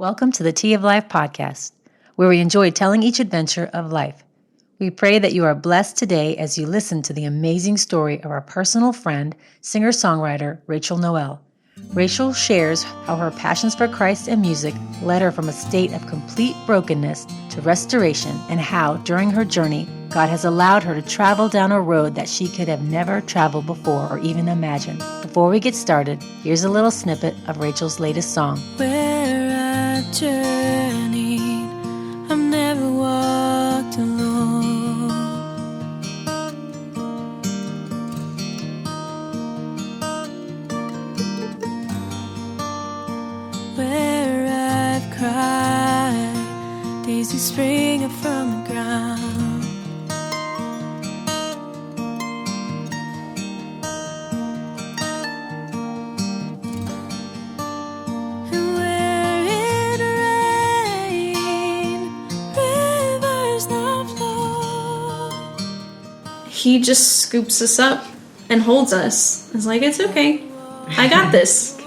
Welcome to the Tea of Life podcast, where we enjoy telling each adventure of life. We pray that you are blessed today as you listen to the amazing story of our personal friend, singer-songwriter Rachel Noel. Rachel shares how her passions for Christ and music led her from a state of complete brokenness to restoration, and how, during her journey, God has allowed her to travel down a road that she could have never traveled before or even imagined. Before we get started, here's a little snippet of Rachel's latest song. Where I journeyed, I've never walked alone. Where I've cried, daisies springing from the ground. He just scoops us up and holds us. It's like, it's okay. I got this.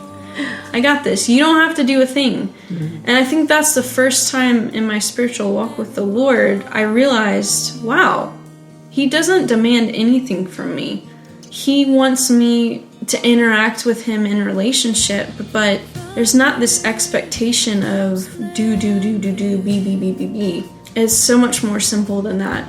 I got this. You don't have to do a thing. Mm-hmm. And I think that's the first time in my spiritual walk with the Lord I realized, wow, He doesn't demand anything from me. He wants me to interact with Him in relationship, but there's not this expectation of do, be. It's so much more simple than that.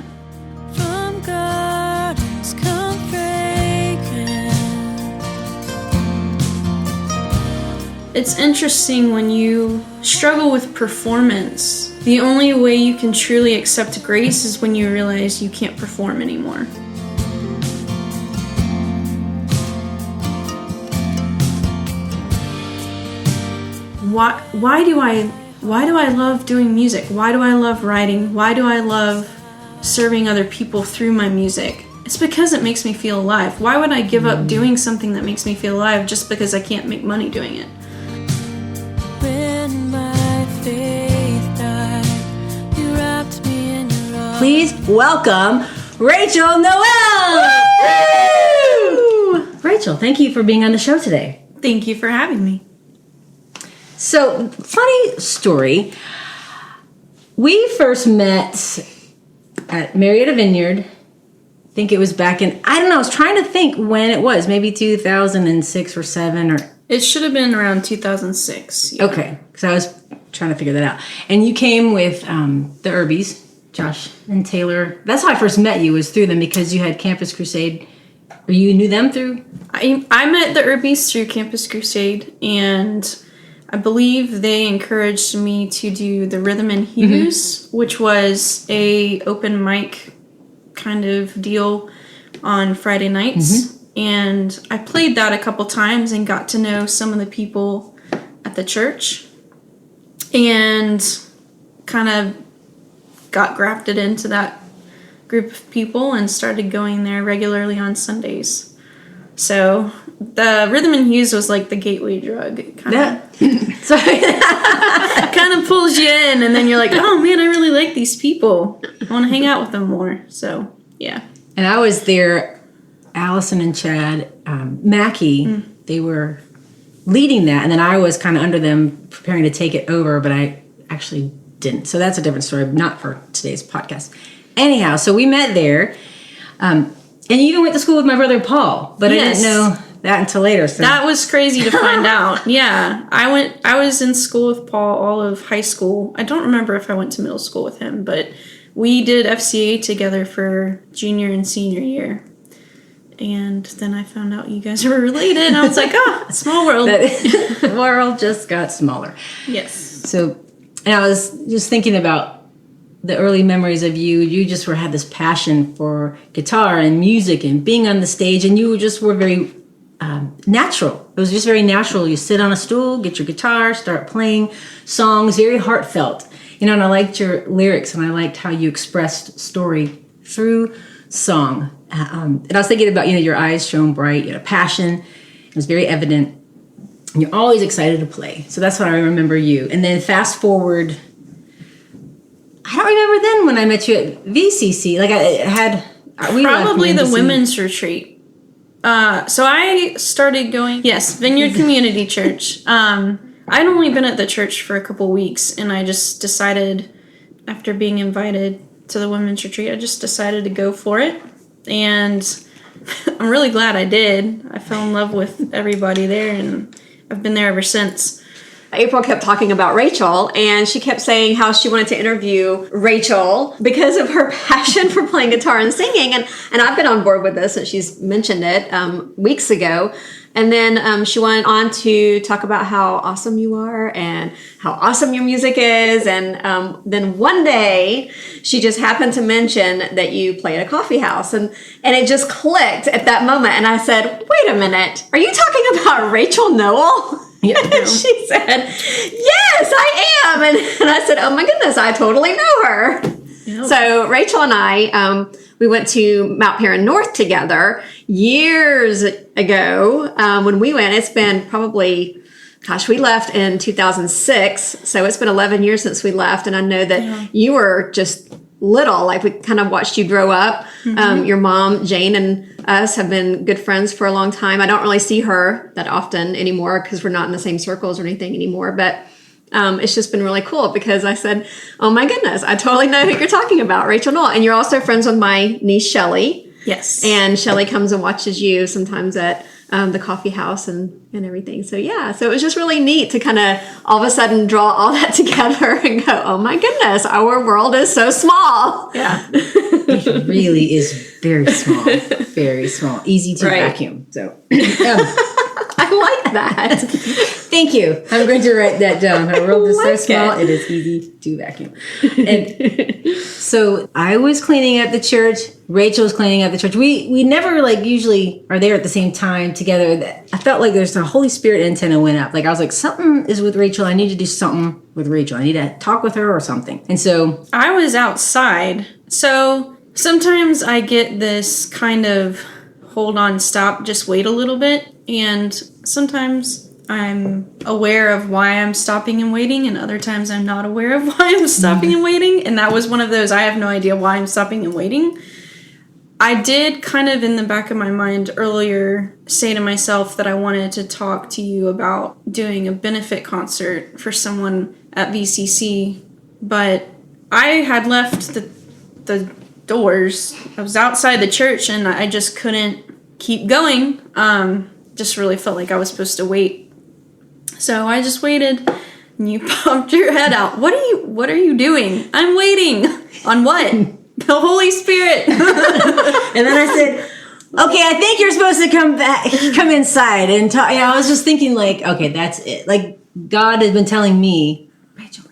It's interesting when you struggle with performance. The only way you can truly accept grace is when you realize you can't perform anymore. Why do I love doing music? Why do I love writing? Why do I love serving other people through my music? It's because it makes me feel alive. Why would I give up doing something that makes me feel alive just because I can't make money doing it? When my faith died, you wrapped me in your arms. Please welcome Rachel Noel! Woo! Rachel, thank you for being on the show today. Thank you for having me. So, funny story. We first met at Marietta Vineyard. I think it was back in, I don't know, I was trying to think when it was. Maybe 2006 or 7 or... It should have been around 2006. Yeah. Okay, because I was trying to figure that out. And you came with the Irbies, Josh and Taylor. That's how I first met you, was through them, because you had Campus Crusade. Or you knew them through? I met the Irbies through Campus Crusade, and I believe they encouraged me to do the Rhythm and Hues, which was a open mic kind of deal on Friday nights. And I played that a couple times and got to know some of the people at the church and kind of got grafted into that group of people and started going there regularly on Sundays. So the Rhythm and Hues was like the gateway drug. It kind of pulls you in, and then you're like, oh man, I really like these people. I want to hang out with them more. So, yeah. And I was there. Allison and Chad Mackey, they were leading that, and then I was kind of under them preparing to take it over, but I actually didn't. So that's a different story, not for today's podcast. Anyhow, so we met there, and you even went to school with my brother Paul, but yes. I didn't know that until later. So. That was crazy to find out. Yeah, I was in school with Paul all of high school. I don't remember if I went to middle school with him, but we did FCA together for junior and senior year. And then I found out you guys were related, and I was like, oh, small world. The world just got smaller. Yes. So, and I was just thinking about the early memories of you. You just had this passion for guitar and music and being on the stage, and you just were very natural. It was just very natural. You sit on a stool, get your guitar, start playing songs, very heartfelt. You know, and I liked your lyrics, and I liked how you expressed story through song. And I was thinking about, your eyes shone bright, you had a passion, it was very evident, and you're always excited to play. So that's what I remember you. And then fast forward, I don't remember then when I met you at VCC. Like I had... Probably the women's retreat. So I started going, Vineyard Community Church. I'd only been at the church for a couple weeks, and I just decided, after being invited to the women's retreat, I just decided to go for it. And I'm really glad I did. I fell in love with everybody there, and I've been there ever since. April kept talking about Rachel, and she kept saying how she wanted to interview Rachel because of her passion for playing guitar and singing. And I've been on board with this, and she's mentioned it weeks ago. And then she went on to talk about how awesome you are and how awesome your music is. And then one day she just happened to mention that you play at a coffee house. And it just clicked at that moment. And I said, wait a minute, are you talking about Rachel Noel? Yeah, And she said, yes, I am. And I said, oh my goodness, I totally know her. Yep. So Rachel and I, we went to Mount Perrin North together years ago when we went. It's been probably, we left in 2006. So it's been 11 years since we left. And I know that you were just little, like we kind of watched you grow up. Your mom, Jane, and us have been good friends for a long time. I don't really see her that often anymore because we're not in the same circles or anything anymore. But it's just been really cool because I said, oh my goodness, I totally know who you're talking about, Rachel Noel. And you're also friends with my niece, Shelly. Yes. And Shelly comes and watches you sometimes at the coffee house and everything. So yeah, so it was just really neat to kind of all of a sudden draw all that together and go, oh my goodness, our world is so small. Yeah. It really is very small, very small, easy to vacuum. So I like that. thank you. I'm going to write that down. Our world is so small, it. it is easy to vacuum. And so I was cleaning up the church. Rachel was cleaning up the church. We never usually are there at the same time together. I felt like there's a Holy Spirit antenna went up. Like I was like, something is with Rachel. I need to do something with Rachel. I need to talk with her or something. And so I was outside. So sometimes I get this kind of hold on, stop, just wait a little bit. And sometimes I'm aware of why I'm stopping and waiting, and other times I'm not aware of why I'm stopping and waiting. And that was one of those, I have no idea why I'm stopping and waiting. I did kind of in the back of my mind earlier say to myself that I wanted to talk to you about doing a benefit concert for someone at VCC, but I had left the doors. I was outside the church and I just couldn't keep going. Just really felt like I was supposed to wait. So I just waited and you popped your head out. What are you doing? I'm waiting. On what? The Holy Spirit. and then I said, okay, I think you're supposed to come inside and talk. I was just thinking okay, that's it. Like God has been telling me, Rachel.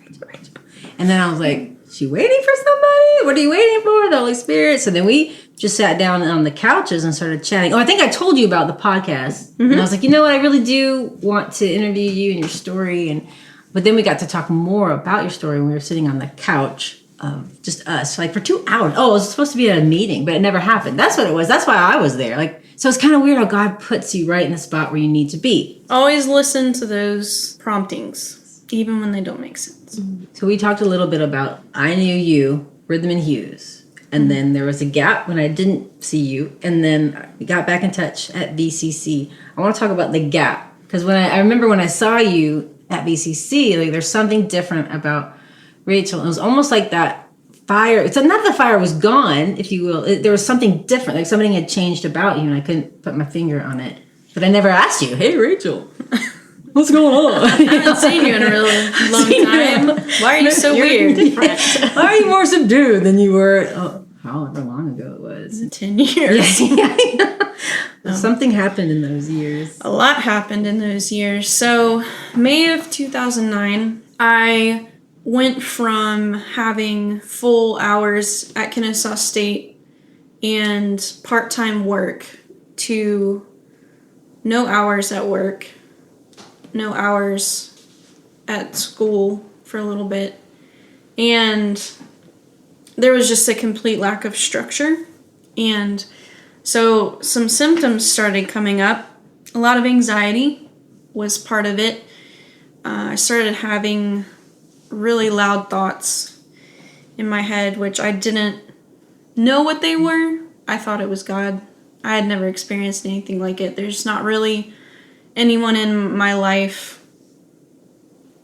And then I was like, she waiting for somebody? What are you waiting for? The Holy Spirit. So then we just sat down on the couches and started chatting. Oh, I think I told you about the podcast. Mm-hmm. And I was like, you know what? I really do want to interview you and your story. But then we got to talk more about your story when we were sitting on the couch of just us, for 2 hours. Oh, it was supposed to be at a meeting, but it never happened. That's what it was. That's why I was there. So it's kind of weird how God puts you right in the spot where you need to be. Always listen to those promptings, even when they don't make sense. Mm-hmm. So we talked a little bit about I knew you, Rhythm and Hughes. And then there was a gap when I didn't see you. And then we got back in touch at VCC. I want to talk about the gap. Because I remember when I saw you at VCC, there's something different about Rachel. It was almost like that fire. It's not the fire was gone, if you will. There was something different. Like something had changed about you and I couldn't put my finger on it. But I never asked you, hey, Rachel, what's going on? I haven't seen you in a really long time. Why are you so weird? Why are you more subdued than you were however long ago it was? 10 years. Something happened in those years. A lot happened in those years. So May of 2009, I went from having full hours at Kennesaw State and part-time work to no hours at work, no hours at school for a little bit. And there was just a complete lack of structure. And so some symptoms started coming up. A lot of anxiety was part of it. I started having really loud thoughts in my head, which I didn't know what they were. I thought it was God. I had never experienced anything like it. There's not really anyone in my life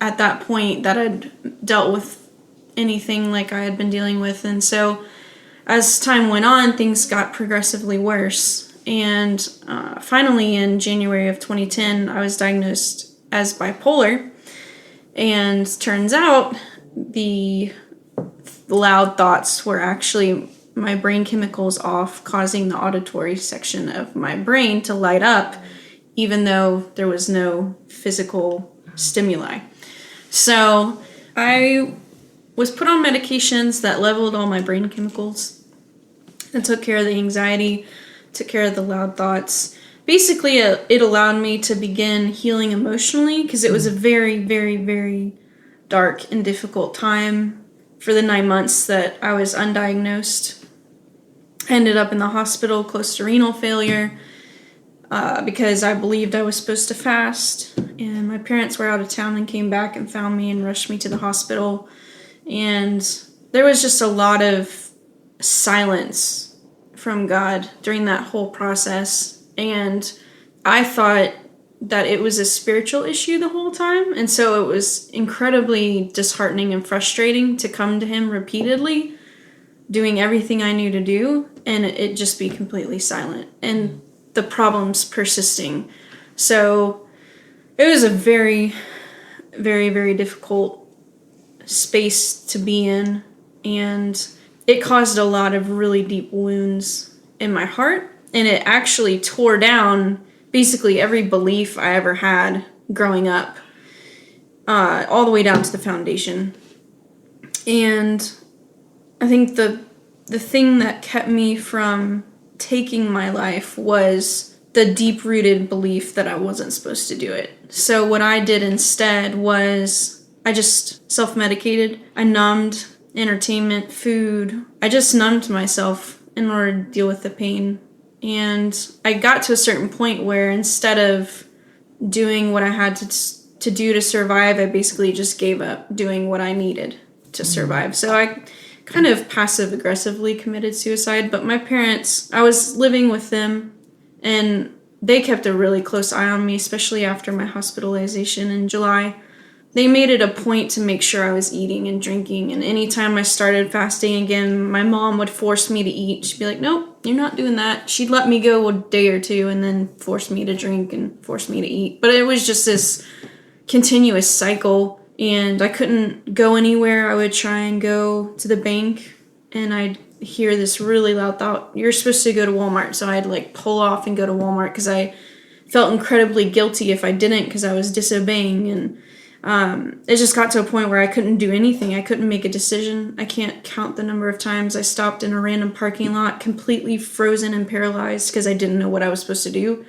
at that point that I'd dealt with anything like I had been dealing with. And so as time went on, things got progressively worse. And finally, in January of 2010, I was diagnosed as bipolar. And turns out the loud thoughts were actually my brain chemicals off, causing the auditory section of my brain to light up, even though there was no physical stimuli. So I was put on medications that leveled all my brain chemicals and took care of the anxiety, took care of the loud thoughts. Basically, it allowed me to begin healing emotionally, because it was a very, very, very dark and difficult time for the 9 months that I was undiagnosed. I ended up in the hospital close to renal failure because I believed I was supposed to fast. And my parents were out of town and came back and found me and rushed me to the hospital. And there was just a lot of silence from God during that whole process. And I thought that it was a spiritual issue the whole time. And so it was incredibly disheartening and frustrating to come to him repeatedly, doing everything I knew to do, and it just be completely silent. And the problems persisting. So it was a very, very, very difficult space to be in. And it caused a lot of really deep wounds in my heart. And it actually tore down basically every belief I ever had growing up, all the way down to the foundation. And I think the thing that kept me from taking my life was the deep-rooted belief that I wasn't supposed to do it. So what I did instead was I just self-medicated. I numbed entertainment, food. I just numbed myself in order to deal with the pain. And I got to a certain point where instead of doing what I had to do to survive, I basically just gave up doing what I needed to survive. So I kind of passive-aggressively committed suicide. But my parents, I was living with them, and they kept a really close eye on me, especially after my hospitalization in July. They made it a point to make sure I was eating and drinking. And anytime I started fasting again, my mom would force me to eat. She'd be like, nope, you're not doing that. She'd let me go a day or two and then force me to drink and force me to eat. But it was just this continuous cycle, and I couldn't go anywhere. I would try and go to the bank, and I'd hear this really loud thought, you're supposed to go to Walmart. So I'd like pull off and go to Walmart because I felt incredibly guilty if I didn't, because I was disobeying. And it just got to a point where I couldn't do anything. I couldn't make a decision. I can't count the number of times I stopped in a random parking lot, completely frozen and paralyzed because I didn't know what I was supposed to do.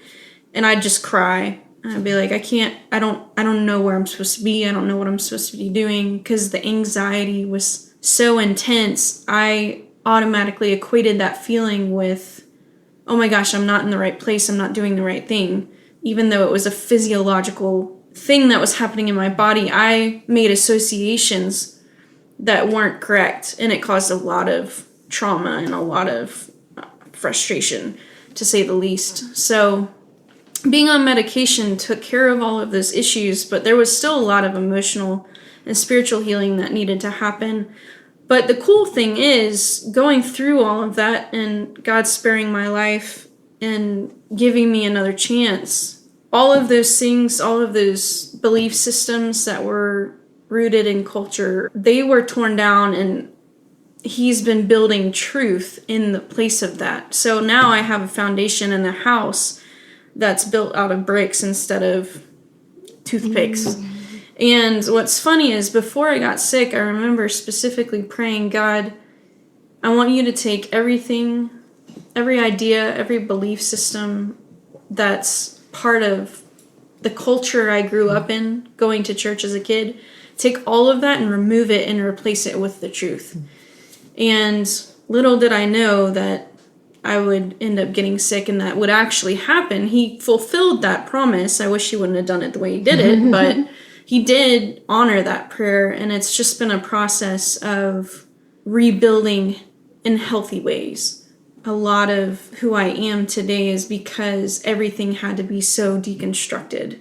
And I'd just cry. And I'd be like, I don't know where I'm supposed to be. I don't know what I'm supposed to be doing, because the anxiety was so intense. I automatically equated that feeling with, oh my gosh, I'm not in the right place. I'm not doing the right thing. Even though it was a physiological thing that was happening in my body, I made associations that weren't correct, and it caused a lot of trauma and a lot of frustration, to say the least. So being on medication took care of all of those issues, but there was still a lot of emotional and spiritual healing that needed to happen. But the cool thing is, going through all of that and God sparing my life and giving me another chance, all of those things, all of those belief systems that were rooted in culture, they were torn down, and he's been building truth in the place of that. So now I have a foundation in a house that's built out of bricks instead of toothpicks. And what's funny is, before I got sick, I remember specifically praying, God, I want you to take everything, every idea, every belief system that's part of the culture I grew up in, going to church as a kid, take all of that and remove it and replace it with the truth. And little did I know that I would end up getting sick, and that would actually happen. He fulfilled that promise. I wish he wouldn't have done it the way he did it, but he did honor that prayer. And it's just been a process of rebuilding in healthy ways. A lot of who I am today is because everything had to be so deconstructed.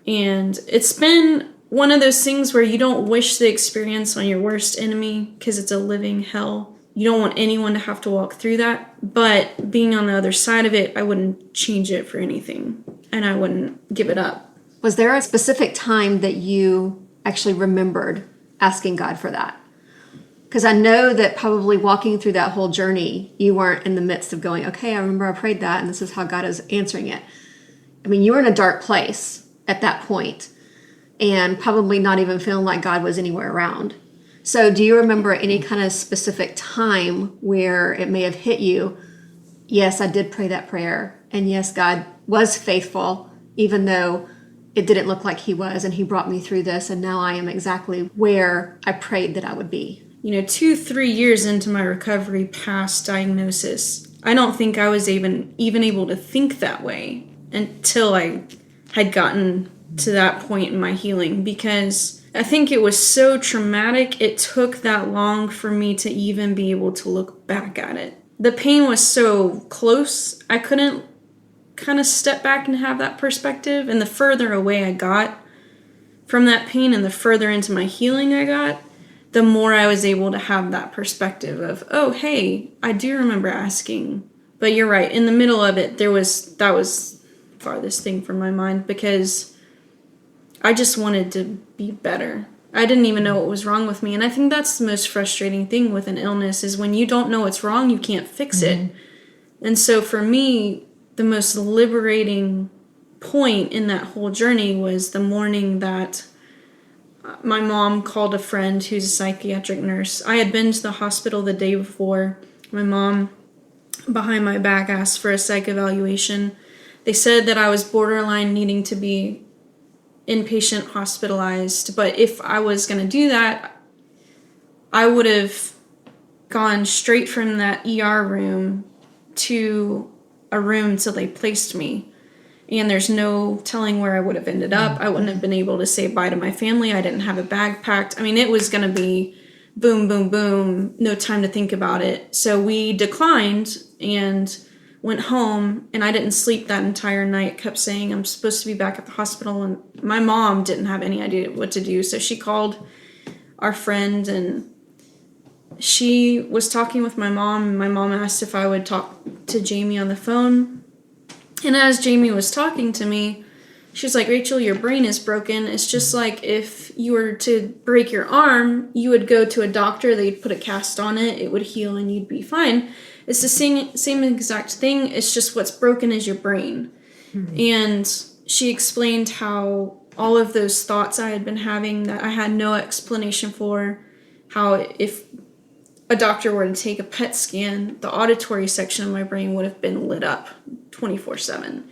And it's been one of those things where you don't wish the experience on your worst enemy because it's a living hell. You don't want anyone to have to walk through that. But being on the other side of it, I wouldn't change it for anything. And I wouldn't give it up. Was there a specific time that you actually remembered asking God for that? Because I know that probably walking through that whole journey, you weren't in the midst of going, okay, I remember I prayed that and this is how God is answering it. I mean, you were in a dark place at that point and probably not even feeling like God was anywhere around. So do you remember any kind of specific time where it may have hit you? Yes, I did pray that prayer. And yes, God was faithful, even though it didn't look like he was. And he brought me through this. And now I am exactly where I prayed that I would be. 2-3 years into my recovery past diagnosis, I don't think I was even able to think that way until I had gotten to that point in my healing, because I think it was so traumatic, it took that long for me to even be able to look back at it. The pain was so close, I couldn't kind of step back and have that perspective, and the further away I got from that pain and the further into my healing I got, the more I was able to have that perspective of, oh, hey, I do remember asking. But you're right, in the middle of it, that was the farthest thing from my mind, because I just wanted to be better. I didn't even know what was wrong with me. And I think that's the most frustrating thing with an illness, is when you don't know what's wrong, you can't fix it. And so for me, the most liberating point in that whole journey was the morning that my mom called a friend who's a psychiatric nurse. I had been to the hospital the day before. My mom, behind my back, asked for a psych evaluation. They said that I was borderline needing to be inpatient hospitalized, but if I was going to do that, I would have gone straight from that ER room to a room till they placed me. And there's no telling where I would have ended up. I wouldn't have been able to say bye to my family. I didn't have a bag packed. I mean, it was going to be boom, boom, boom, no time to think about it. So we declined and went home, and I didn't sleep that entire night. Kept saying I'm supposed to be back at the hospital, and my mom didn't have any idea what to do. So she called our friend, and she was talking with my mom, and my mom asked if I would talk to Jamie on the phone. And as Jamie was talking to me, she was like, Rachel, your brain is broken. It's just like if you were to break your arm, you would go to a doctor, they'd put a cast on it, it would heal, and you'd be fine. It's the same exact thing. It's just what's broken is your brain. Mm-hmm. And she explained how all of those thoughts I had been having that I had no explanation for, how if a doctor were to take a PET scan, the auditory section of my brain would have been lit up 24/7.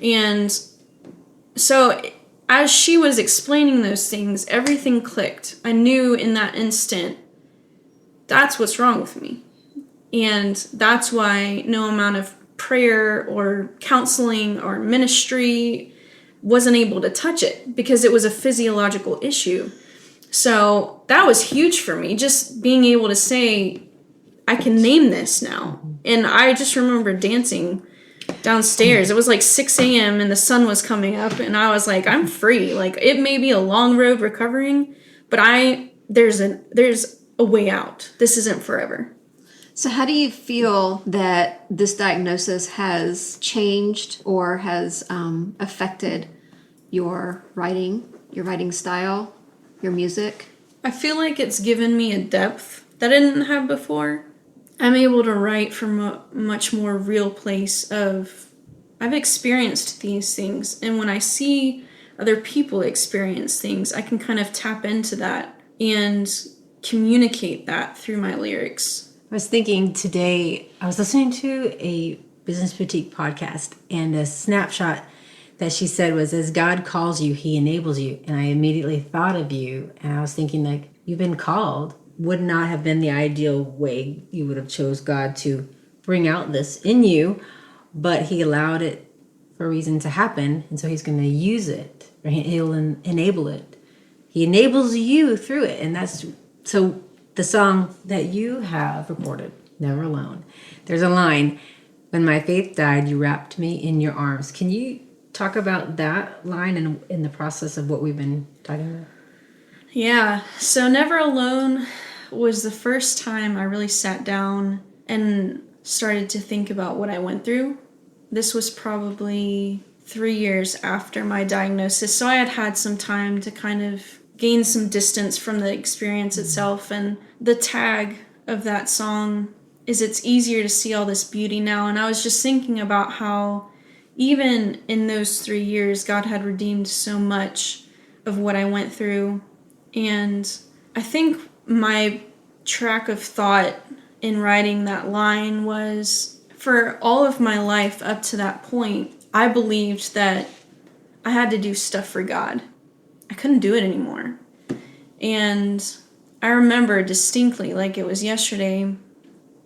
And so as she was explaining those things, everything clicked. I knew in that instant, that's what's wrong with me. And that's why no amount of prayer or counseling or ministry wasn't able to touch it, because it was a physiological issue. So that was huge for me, just being able to say, I can name this now. And I just remember dancing downstairs. It was like 6 a.m. and the sun was coming up, and I was like, I'm free. Like, it may be a long road recovering, but there's a way out. This isn't forever. So how do you feel that this diagnosis has changed or has affected your writing style, your music? I feel like it's given me a depth that I didn't have before. I'm able to write from a much more real place of, I've experienced these things, and when I see other people experience things, I can kind of tap into that and communicate that through my lyrics. I was thinking today, I was listening to a Business Boutique podcast, and a snapshot that she said was, as God calls you, he enables you. And I immediately thought of you, and I was thinking, like, you've been called. Would not have been the ideal way you would have chose God to bring out this in you, but he allowed it for a reason to happen, and so he's going to use it, or he'll enable it. He enables you through it, and that's so. The song that you have recorded, Never Alone, there's a line, when my faith died, you wrapped me in your arms. Can you talk about that line and in the process of what we've been talking about? Yeah, so Never Alone was the first time I really sat down and started to think about what I went through. This was probably 3 years after my diagnosis, so I had had some time to kind of gain some distance from the experience itself. And the tag of that song is it's easier to see all this beauty now. And I was just thinking about how even in those 3 years, God had redeemed so much of what I went through. And I think my track of thought in writing that line was, for all of my life up to that point, I believed that I had to do stuff for God. I couldn't do it anymore. And I remember distinctly, like it was yesterday,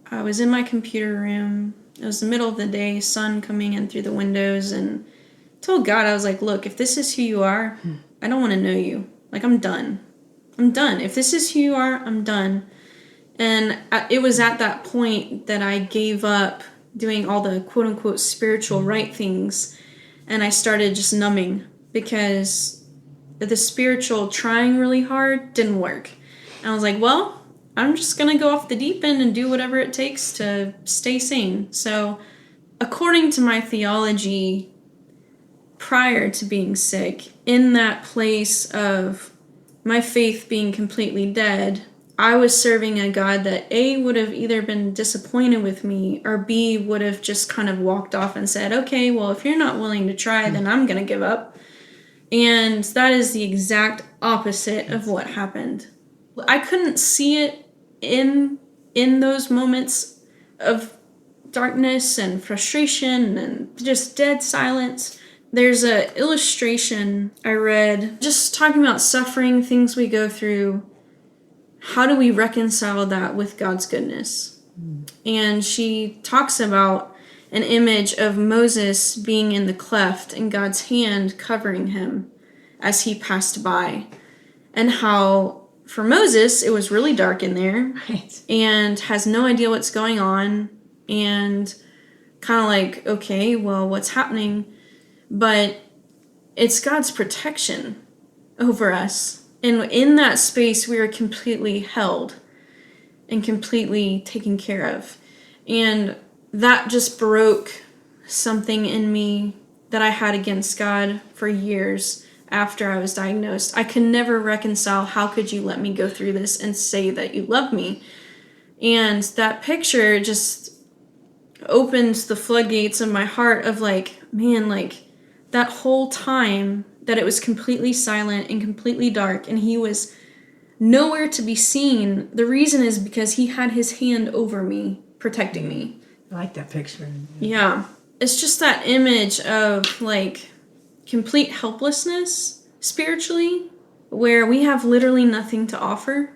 I was in my computer room. It was the middle of the day, sun coming in through the windows, and told God, I was like, look, if this is who you are, I don't want to know you. Like, I'm done. I'm done. If this is who you are, I'm done. And it was at that point that I gave up doing all the quote-unquote spiritual right things, and I started just numbing, because the spiritual trying really hard didn't work. And I was like, well, I'm just going to go off the deep end and do whatever it takes to stay sane. So according to my theology, prior to being sick, in that place of my faith being completely dead, I was serving a God that A, would have either been disappointed with me, or B, would have just kind of walked off and said, okay, well, if you're not willing to try, then I'm going to give up. And that is the exact opposite of what happened. I couldn't see it in those moments of darkness and frustration and just dead silence. There's an illustration I read just talking about suffering, things we go through. How do we reconcile that with God's goodness? And she talks about an image of Moses being in the cleft and God's hand covering him as he passed by. And how for Moses, it was really dark in there, Right. and has no idea what's going on, and kind of like, okay, well, what's happening? But it's God's protection over us. And in that space, we are completely held and completely taken care of. And that just broke something in me that I had against God for years after I was diagnosed. I could never reconcile, how could you let me go through this and say that you love me? And that picture just opened the floodgates of my heart of like, man, like that whole time that it was completely silent and completely dark and he was nowhere to be seen, the reason is because he had his hand over me, protecting me. I like that picture. Yeah. It's just that image of like complete helplessness spiritually, where we have literally nothing to offer,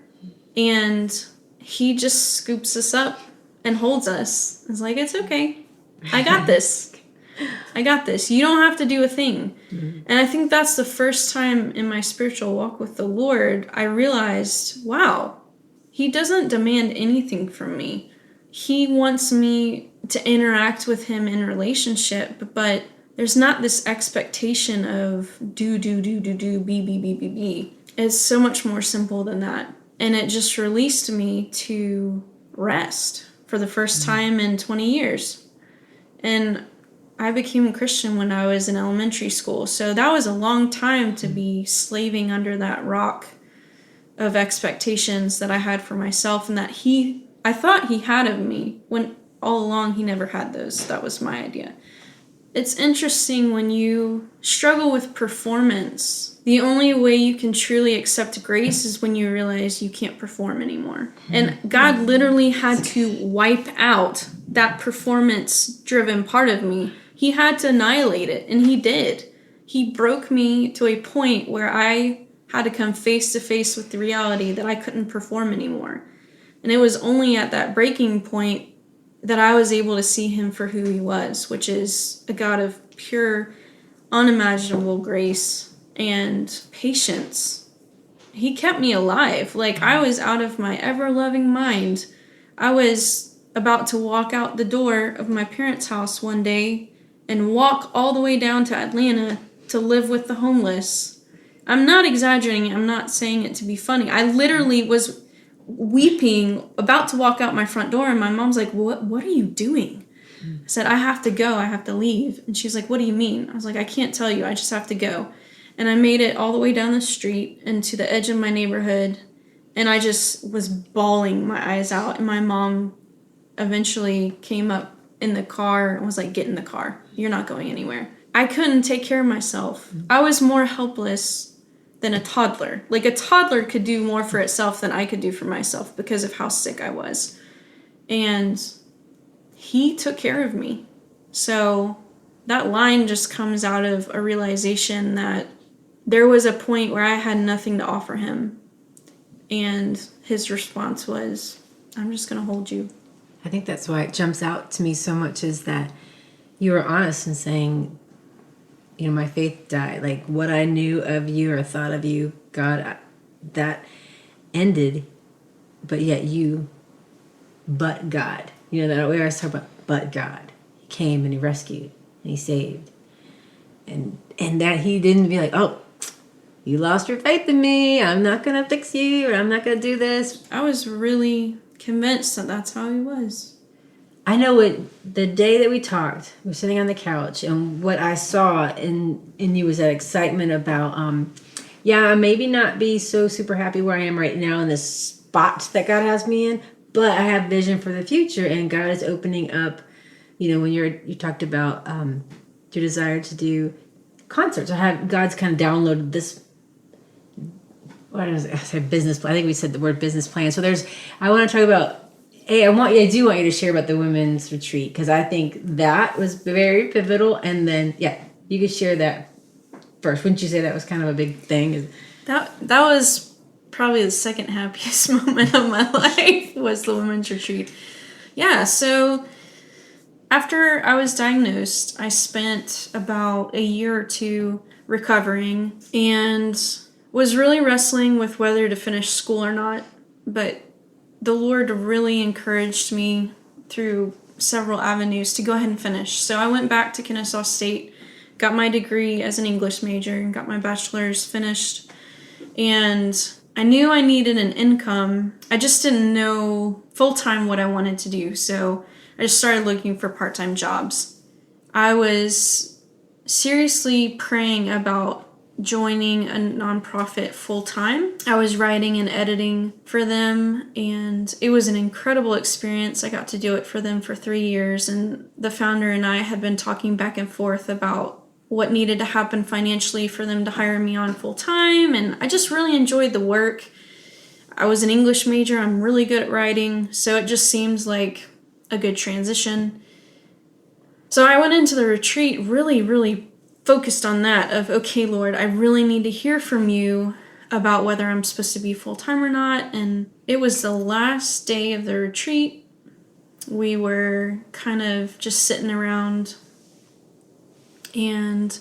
and he just scoops us up and holds us. It's like, it's okay. I got this. I got this. You don't have to do a thing. Mm-hmm. And I think that's the first time in my spiritual walk with the Lord I realized, wow, he doesn't demand anything from me. He wants me to interact with him in relationship, but there's not this expectation of do, be. It's so much more simple than that. And it just released me to rest for the first time in 20 years. And I became a Christian when I was in elementary school. So that was a long time to be slaving under that rock of expectations that I had for myself, and that I thought he had of me, when all along he never had those. That was my idea. It's interesting when you struggle with performance. The only way you can truly accept grace is when you realize you can't perform anymore. And God literally had to wipe out that performance-driven part of me. He had to annihilate it, and he did. He broke me to a point where I had to come face to face with the reality that I couldn't perform anymore. And it was only at that breaking point that I was able to see him for who he was, which is a God of pure, unimaginable grace and patience. He kept me alive. Like, I was out of my ever-loving mind. I was about to walk out the door of my parents' house one day and walk all the way down to Atlanta to live with the homeless. I'm not exaggerating. I'm not saying it to be funny. I literally was weeping, about to walk out my front door, and my mom's like, what are you doing? I said, I have to go. I have to leave. And she's like, what do you mean? I was like, I can't tell you. I just have to go. And I made it all the way down the street and to the edge of my neighborhood. And I just was bawling my eyes out. And my mom eventually came up in the car and was like, get in the car. You're not going anywhere. I couldn't take care of myself. I was more helpless than a toddler. Like, a toddler could do more for itself than I could do for myself because of how sick I was. And he took care of me. So that line just comes out of a realization that there was a point where I had nothing to offer him. And his response was, I'm just going to hold you. I think that's why it jumps out to me so much, is that you were honest in saying, you know, my faith died. Like, what I knew of you or thought of you, God, that ended. But yet but God. You know, that we always talk about, but God. He came and he rescued and he saved. And that he didn't be like, oh, you lost your faith in me. I'm not going to fix you, or I'm not going to do this. I was really convinced that that's how he was. I know the day that we talked, we were sitting on the couch, and what I saw in you was that excitement about, I maybe not be so super happy where I am right now in this spot that God has me in, but I have vision for the future, and God is opening up, you know, when you talked about your desire to do concerts. God's kind of downloaded this, what is it? I said business plan. I think we said the word business plan. So I want to talk about, I do want you to share about the women's retreat, because I think that was very pivotal. And then, you could share that first. Wouldn't you say that was kind of a big thing? That was probably the second happiest moment of my life, was the women's retreat. Yeah, so after I was diagnosed, I spent about a year or two recovering and was really wrestling with whether to finish school or not. But the Lord really encouraged me through several avenues to go ahead and finish. So I went back to Kennesaw State, got my degree as an English major, and got my bachelor's finished. And I knew I needed an income. I just didn't know full-time what I wanted to do. So I just started looking for part-time jobs. I was seriously praying about joining a nonprofit full-time. I was writing and editing for them, and it was an incredible experience. I got to do it for them for 3 years, and the founder and I had been talking back and forth about what needed to happen financially for them to hire me on full-time, and I just really enjoyed the work. I was an English major. I'm really good at writing, so it just seems like a good transition. So I went into the retreat really, really focused on that of, okay, Lord, I really need to hear from you about whether I'm supposed to be full-time or not. And it was the last day of the retreat. We were kind of just sitting around, and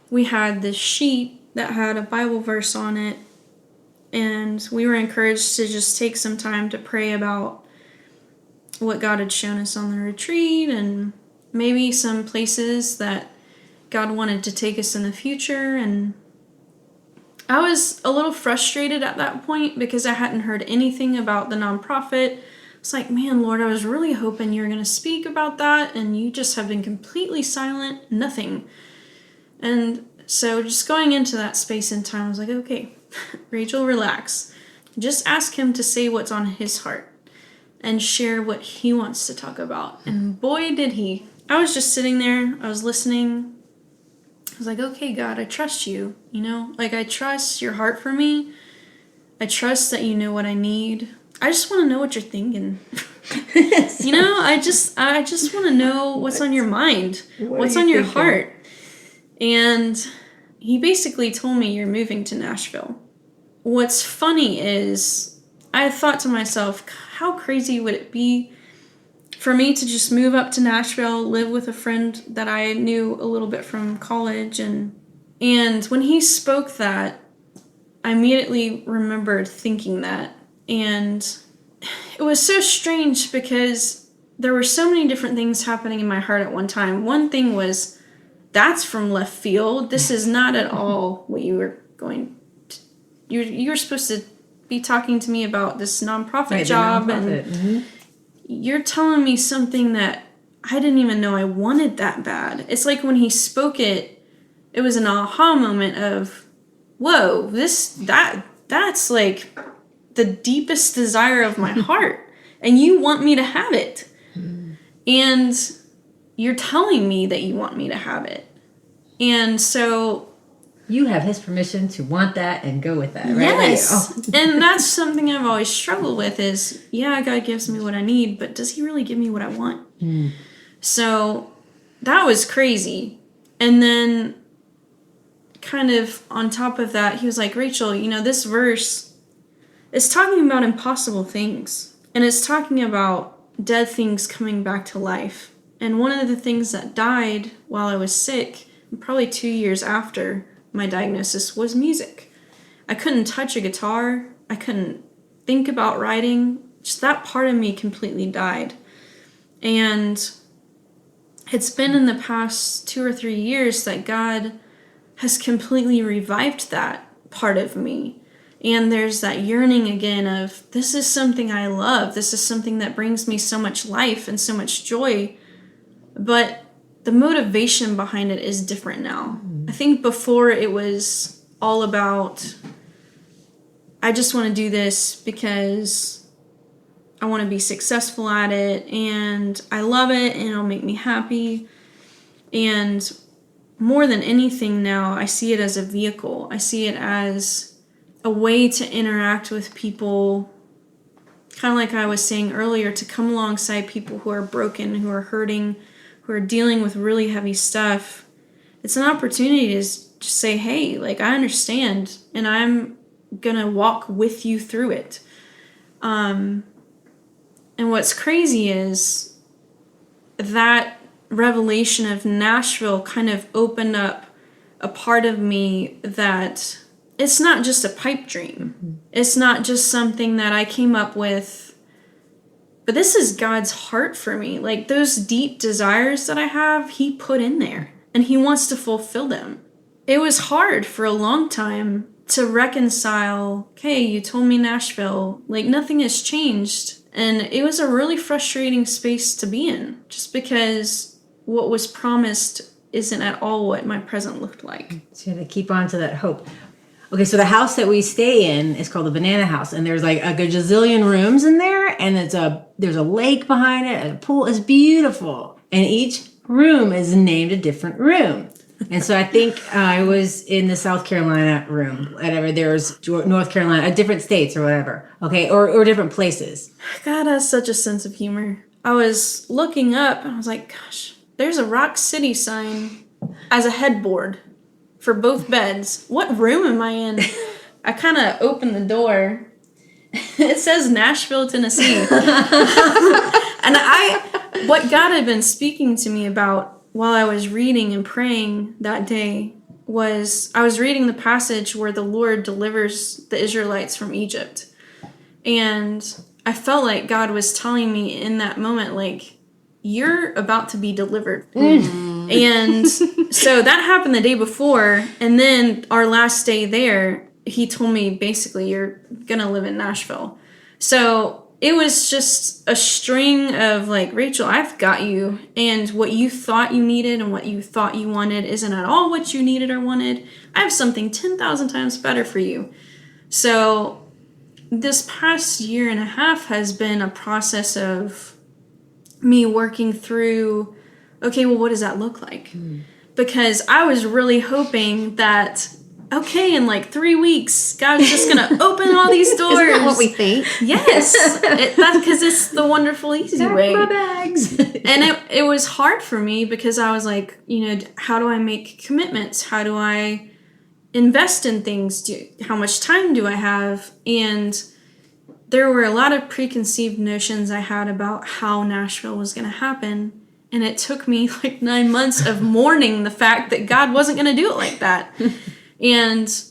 we had this sheet that had a Bible verse on it, and we were encouraged to just take some time to pray about what God had shown us on the retreat, and maybe some places that God wanted to take us in the future. And I was a little frustrated at that point because I hadn't heard anything about the nonprofit. It's like, man, Lord, I was really hoping you were going to speak about that, and you just have been completely silent, nothing. And so just going into that space and time, I was like, okay, Rachel, relax. Just ask him to say what's on his heart and share what he wants to talk about. And boy, did he. I was just sitting there, I was listening. I was like, okay, God, I trust you, you know? Like, I trust your heart for me. I trust that you know what I need. I just want to know what you're thinking. You know, I just want to know what's on your mind. What's on your heart. And he basically told me, you're moving to Nashville. What's funny is I thought to myself, how crazy would it be for me to just move up to Nashville, live with a friend that I knew a little bit from college. And when he spoke that, I immediately remembered thinking that. And it was so strange because there were so many different things happening in my heart at one time. One thing was, that's from left field. This is not at all what you were going you were supposed to be talking to me about this nonprofit Right, the job, nonprofit. and you're telling me something that I didn't even know I wanted that bad. It's like when he spoke it, it was an aha moment of, whoa, that's like the deepest desire of my heart, and you want me to have it. And you're telling me that you want me to have it. And so You have his permission to want that and go with that, right? yes. Like, And that's something I've always struggled with is, yeah, God gives me what I need, but does he really give me what I want? So that was crazy. And then kind of on top of that, he was like, Rachel, this verse is talking about impossible things. And it's talking about dead things coming back to life. And one of the things that died while I was sick, probably 2 years after my diagnosis, was music. I couldn't touch a guitar. I couldn't think about writing. Just that part of me completely died. And it's been in the past 2 or 3 years that God has completely revived that part of me. And there's that yearning again of, this is something I love. This is something that brings me so much life and so much joy. But the motivation behind it is different now. I think before it was all about, I just want to do this because I want to be successful at it and I love it and it'll make me happy. And more than anything now, I see it as a vehicle. I see it as a way to interact with people, kind of like I was saying earlier, to come alongside people who are broken, who are hurting, who are dealing with really heavy stuff. It's an opportunity to just say, hey, like, I understand, and I'm gonna walk with you through it. And what's crazy is that revelation of Nashville kind of opened up a part of me that it's not just a pipe dream. It's not just something that I came up with, but this is God's heart for me. Like, those deep desires that I have, he put in there, and he wants to fulfill them. It was hard for a long time to reconcile, okay, you told me Nashville, like, nothing has changed. And it was a really frustrating space to be in, just because what was promised isn't at all what my present looked like. so you have to keep on to that hope. Okay, so the house that we stay in is called the Banana House, and there's like a gazillion rooms in there, and there's a lake behind it, and a pool. It's beautiful, and each room is named a different room. And so I think I was in the South Carolina room, whatever. There's North Carolina, different states or whatever. Okay, or different places. God has such a sense of humor. I was looking up, and I was like, gosh, there's a Rock City sign as a headboard for both beds. What room am I in? I kind of opened the door. It says Nashville, Tennessee. And what God had been speaking to me about while I was reading and praying that day was, I was reading the passage where the Lord delivers the Israelites from Egypt. And I felt like God was telling me in that moment, like, you're about to be delivered. And so that happened the day before. And then our last day there, he told me, basically, you're going to live in Nashville. So it was just a string of like, Rachel, I've got you. And what you thought you needed and what you thought you wanted isn't at all what you needed or wanted. I have something 10,000 times better for you. So this past year and a half has been a process of me working through, okay, well, what does that look like? Because I was really hoping that, okay, in like 3 weeks, God's just going to open all these doors. Isn't that what we think? Yes. That's because it's the wonderful, easy way. My bags. And it was hard for me because I was like, how do I make commitments? How do I invest in things? How much time do I have? And there were a lot of preconceived notions I had about how Nashville was going to happen. And it took me like 9 months of mourning the fact that God wasn't going to do it like that. And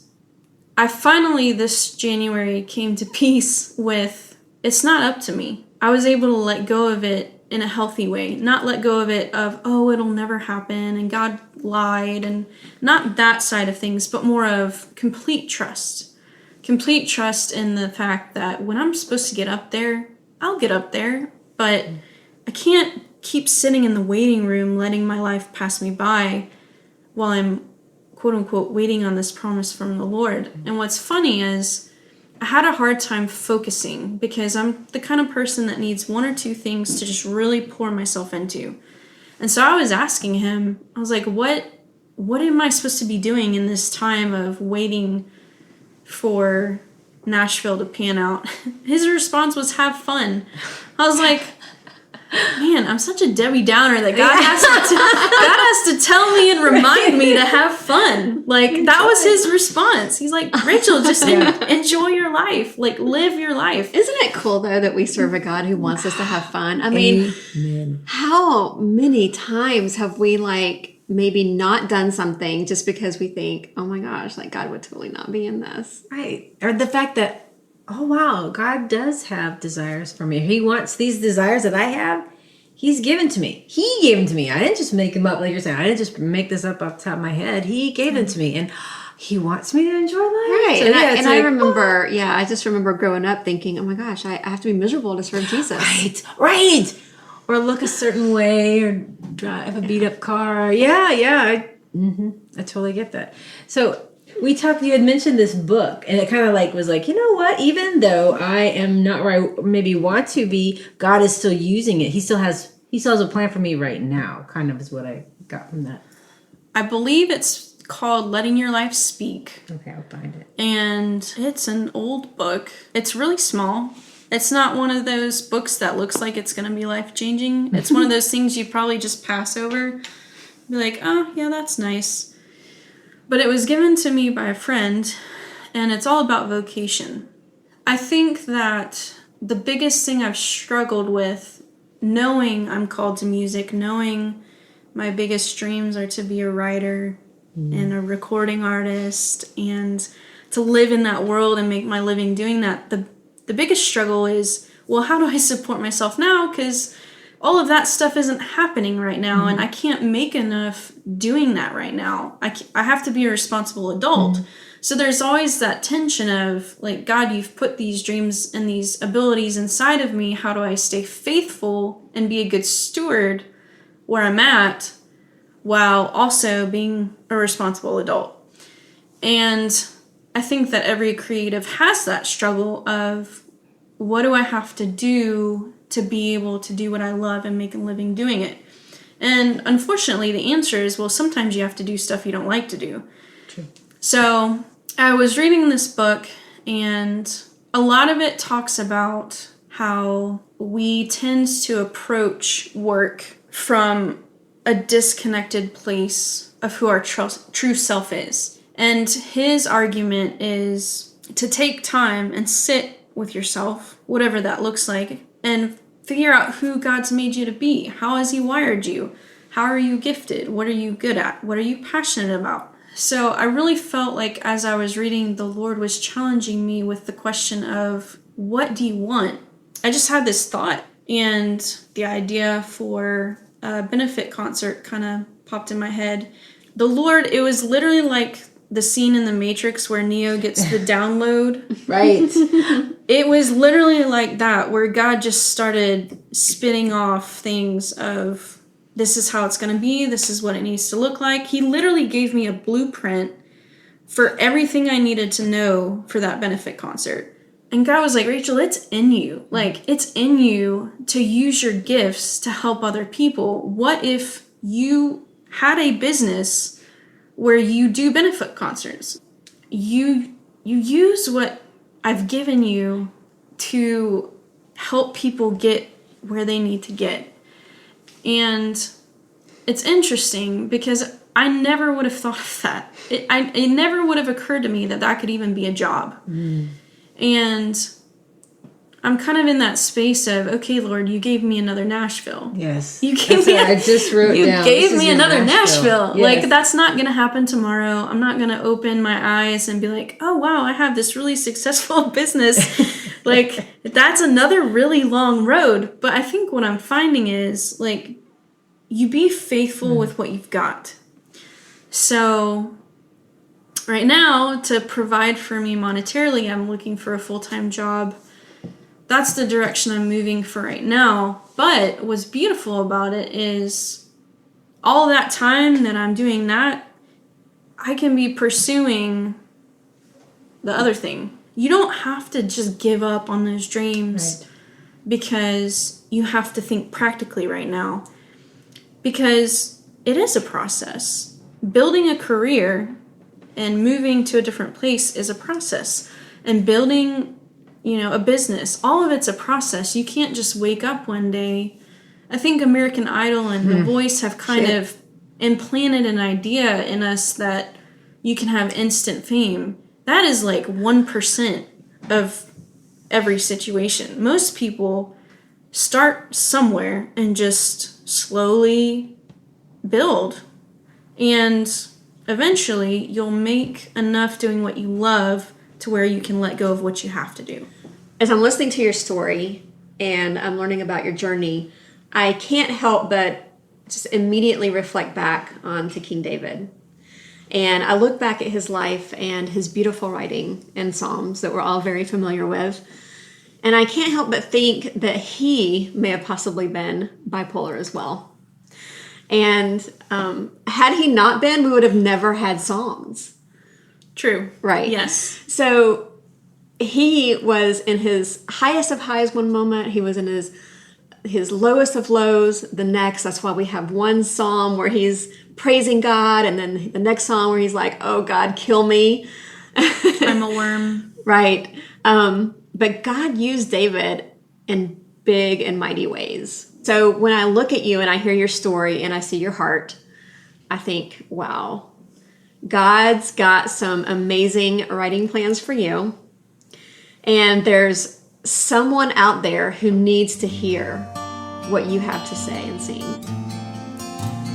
I finally, this January, came to peace with, it's not up to me. I was able to let go of it in a healthy way. Not let go of it of, oh, it'll never happen, and God lied, and not that side of things, but more of complete trust. complete trust in the fact that when I'm supposed to get up there, I'll get up there, but I can't keep sitting in the waiting room letting my life pass me by while I'm quote unquote waiting on this promise from the Lord. And what's funny is I had a hard time focusing because I'm the kind of person that needs one or two things to just really pour myself into. And so I was asking him, I was like, what am I supposed to be doing in this time of waiting for Nashville to pan out? His response was, have fun. I was like, man, I'm such a Debbie Downer that God has to tell me and remind me to have fun. Like, that was his response. He's like, Rachel, just enjoy your life. Like, live your life. Isn't it cool, though, that we serve a God who wants us to have fun? I mean, how many times have we, like, maybe not done something just because we think, oh my gosh, like, God would totally not be in this. Right. Or the fact that, oh wow, God does have desires for me. He wants these desires that I have. He's given to me. He gave them to me. I didn't just make them up, like you're saying. I didn't just make this up off the top of my head. He gave them to me, and he wants me to enjoy life. Right. So, I remember, I just remember growing up thinking, oh my gosh, I have to be miserable to serve Jesus. Right. Or look a certain way, or drive a beat up car. I totally get that. So you had mentioned this book, and it kind of like was like, you know what, even though I am not where I maybe want to be, God is still using it. He still has a plan for me right now, kind of is what I got from that. I believe it's called Letting Your Life Speak. Okay, I'll find it. And it's an old book. It's really small. It's not one of those books that looks like it's going to be life-changing. It's one of those things you probably just pass over. Be like, oh, yeah, that's nice. But it was given to me by a friend, and it's all about vocation. I think that the biggest thing I've struggled with, knowing I'm called to music, knowing my biggest dreams are to be a writer and a recording artist, and to live in that world and make my living doing that, the biggest struggle is, well, how do I support myself now? Because all of that stuff isn't happening right now, and I can't make enough doing that right now. I have to be a responsible adult. So there's always that tension of, like, God, you've put these dreams and these abilities inside of me. How do I stay faithful and be a good steward where I'm at while also being a responsible adult? And I think that every creative has that struggle of, what do I have to do to be able to do what I love and make a living doing it? And unfortunately, the answer is, well, sometimes you have to do stuff you don't like to do. True. So I was reading this book, and a lot of it talks about how we tend to approach work from a disconnected place of who our true self is. And his argument is to take time and sit with yourself, whatever that looks like, and figure out who God's made you to be. How has he wired you? How are you gifted? What are you good at? What are you passionate about? So I really felt like as I was reading, the Lord was challenging me with the question of, what do you want? I just had this thought, and the idea for a benefit concert kind of popped in my head. The Lord, it was literally like the scene in The Matrix where Neo gets the download. Right. It was literally like that, where God just started spinning off things of, this is how it's going to be, this is what it needs to look like. He literally gave me a blueprint for everything I needed to know for that benefit concert. And God was like, Rachel, it's in you. Like, it's in you to use your gifts to help other people. What if you had a business where you do benefit concerts? You use what I've given you to help people get where they need to get. And it's interesting because I never would have thought of that. It never would have occurred to me that could even be a job. And I'm kind of in that space of, okay, Lord, you gave me another Nashville. Yes. You gave me. I just wrote you down. gave me another Nashville. Yes. Like, that's not going to happen tomorrow. I'm not going to open my eyes and be like, oh, wow, I have this really successful business. Like, that's another really long road. But I think what I'm finding is, like, you be faithful with what you've got. So right now, to provide for me monetarily, I'm looking for a full-time job. That's the direction I'm moving for right now. But what's beautiful about it is all that time that I'm doing that, I can be pursuing the other thing. You don't have to just give up on those dreams because you have to think practically right now. Because it is a process. Building a career and moving to a different place is a process. And building, a business, all of it's a process. You can't just wake up one day. I think American Idol and The Voice have kind of implanted an idea in us that you can have instant fame. That is like 1% of every situation. Most people start somewhere and just slowly build. And eventually you'll make enough doing what you love to where you can let go of what you have to do. As I'm listening to your story and I'm learning about your journey, I can't help but just immediately reflect back onto King David. And I look back at his life and his beautiful writing and Psalms that we're all very familiar with. And I can't help but think that he may have possibly been bipolar as well. And had he not been, we would have never had Psalms. True. Right. Yes. So he was in his highest of highs one moment. He was in his lowest of lows the next. That's why we have one psalm where he's praising God, and then the next psalm where he's like, oh, God, kill me. I'm a worm. Right. But God used David in big and mighty ways. So when I look at you and I hear your story and I see your heart, I think, wow, God's got some amazing writing plans for you. And there's someone out there who needs to hear what you have to say and sing.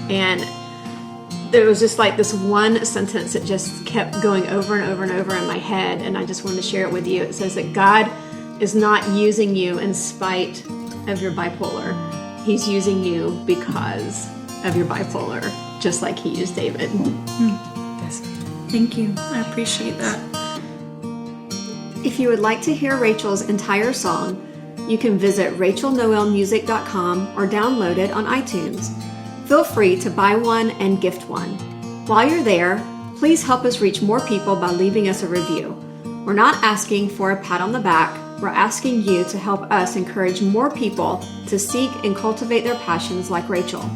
And there was just like this one sentence that just kept going over and over and over in my head, and I just wanted to share it with you. It says that God is not using you in spite of your bipolar. He's using you because of your bipolar, just like he used David. Thank you. I appreciate that. If you would like to hear Rachel's entire song, you can visit rachelnoelmusic.com or download it on iTunes. Feel free to buy one and gift one. While you're there, please help us reach more people by leaving us a review. We're not asking for a pat on the back. We're asking you to help us encourage more people to seek and cultivate their passions like Rachel.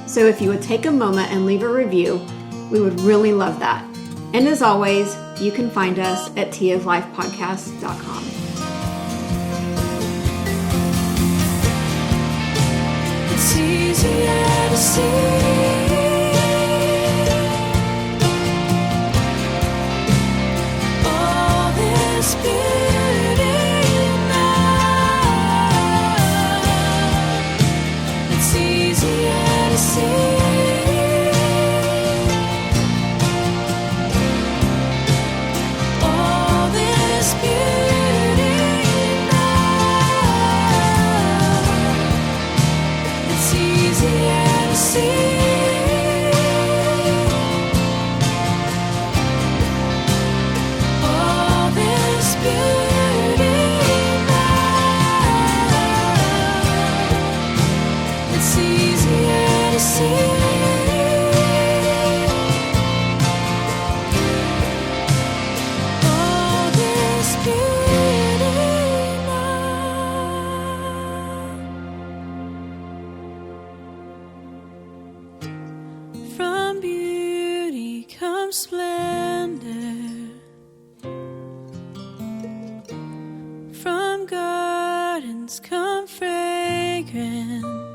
So if you would take a moment and leave a review, we would really love that. And as always, you can find us at tiaoflifepodcast.com. It's easier to see all this beauty now. It's easier to see all this beauty now. It's easier to see all this beauty now. It's easier to see all this beauty now. From beauty comes splendor, from gardens come fragrance.